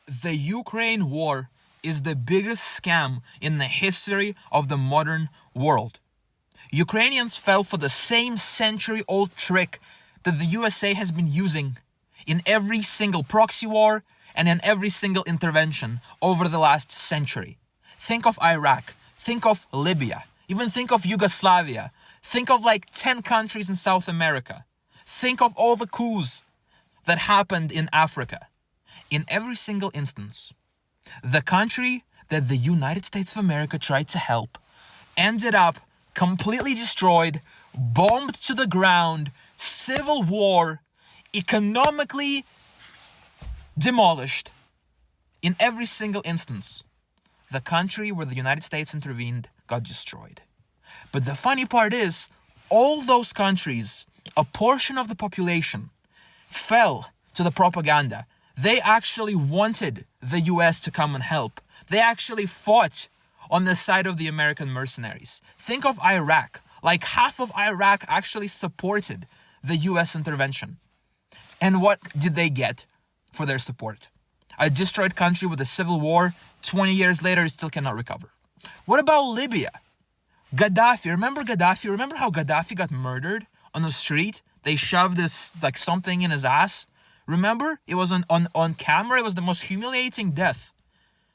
The Ukraine war is the biggest scam in the history of the modern world. Ukrainians fell for the same century-old trick that the USA has been using in every single proxy war and in every single intervention over the last century. Think of Iraq, think of Libya, even think of Yugoslavia, think of like 10 countries in South America. Think of all the coups that happened in Africa. In every single instance, the country that the United States of America tried to help ended up completely destroyed, bombed to the ground, civil war, economically demolished. In every single instance, the country where the United States intervened got destroyed. But the funny part is, all those countries, a portion of the population, fell to the propaganda. They actually wanted the US to come and help. They actually fought on the side of the American mercenaries. Think of Iraq. Like half of Iraq actually supported the US intervention. And what did they get for their support? A destroyed country with a civil war, 20 years later, it still cannot recover. What about Libya? Gaddafi, remember Gaddafi? Remember how Gaddafi got murdered on the street? They shoved this, like something in his ass. Remember? It was on camera. It was the most humiliating death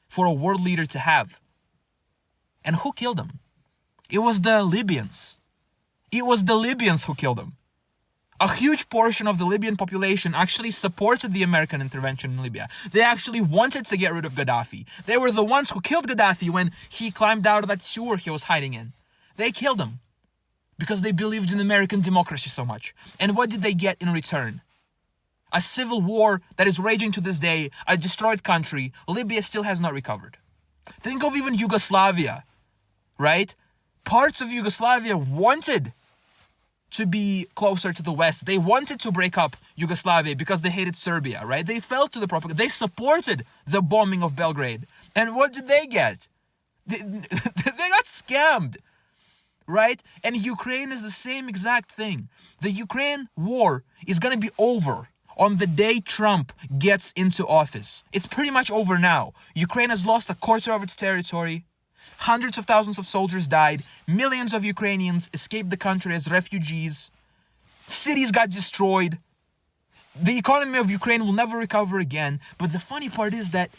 for a world leader to have. And who killed him? It was the Libyans. It was the Libyans who killed him. A huge portion of the Libyan population actually supported the American intervention in Libya. They actually wanted to get rid of Gaddafi. They were the ones who killed Gaddafi when he climbed out of that sewer he was hiding in. They killed him because they believed in American democracy so much. And what did they get in return? A civil war that is raging to this day, a destroyed country. Libya still has not recovered. Think of even Yugoslavia, right? Parts of Yugoslavia wanted to be closer to the West. They wanted to break up Yugoslavia because they hated Serbia, right? They fell to the propaganda. They supported the bombing of Belgrade. And what did they get? They got scammed, right? And Ukraine is the same exact thing. The Ukraine war is going to be over on the day Trump gets into office. It's pretty much over now. Ukraine has lost a quarter of its territory. Hundreds of thousands of soldiers died. Millions of Ukrainians escaped the country as refugees. Cities got destroyed. The economy of Ukraine will never recover again. But the funny part is that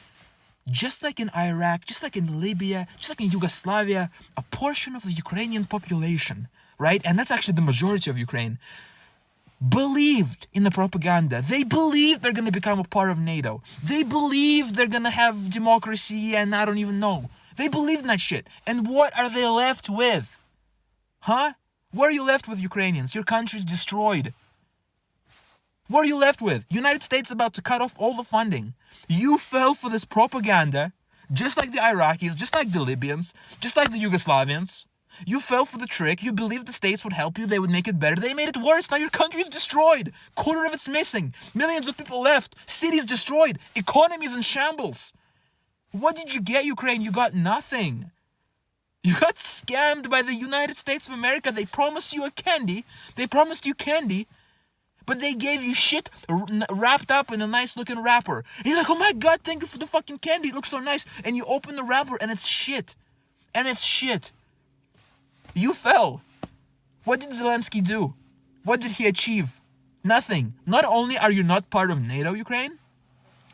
just like in Iraq, just like in Libya, just like in Yugoslavia, a portion of the Ukrainian population, right? And that's actually the majority of Ukraine, believed in the propaganda. They believe they're going to become a part of NATO. They believe they're going to have democracy and I don't even know. They believe in that shit. And what are they left with? Huh? What are you left with, Ukrainians? Your country's destroyed. What are you left with? United States about to cut off all the funding. You fell for this propaganda, just like the Iraqis, just like the Libyans, just like the Yugoslavians. You fell for the trick. You believed the states would help you. They would make it better. They made it worse. Now your country is destroyed. Quarter of it's missing. Millions of people left. Cities destroyed. Economies in shambles. What did you get, Ukraine? You got nothing. You got scammed by the United States of America. They promised you a candy. They promised you candy. But they gave you shit wrapped up in a nice looking wrapper. And you're like, oh my God, thank you for the fucking candy. It looks so nice. And you open the wrapper and it's shit. And it's shit. You fell. What did Zelensky do? What did he achieve? Nothing. Not only are you not part of NATO, Ukraine,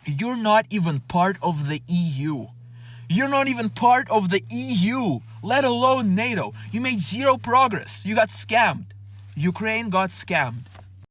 you're not even part of the EU. You're not even part of the EU, let alone NATO. You made zero progress. You got scammed. Ukraine got scammed.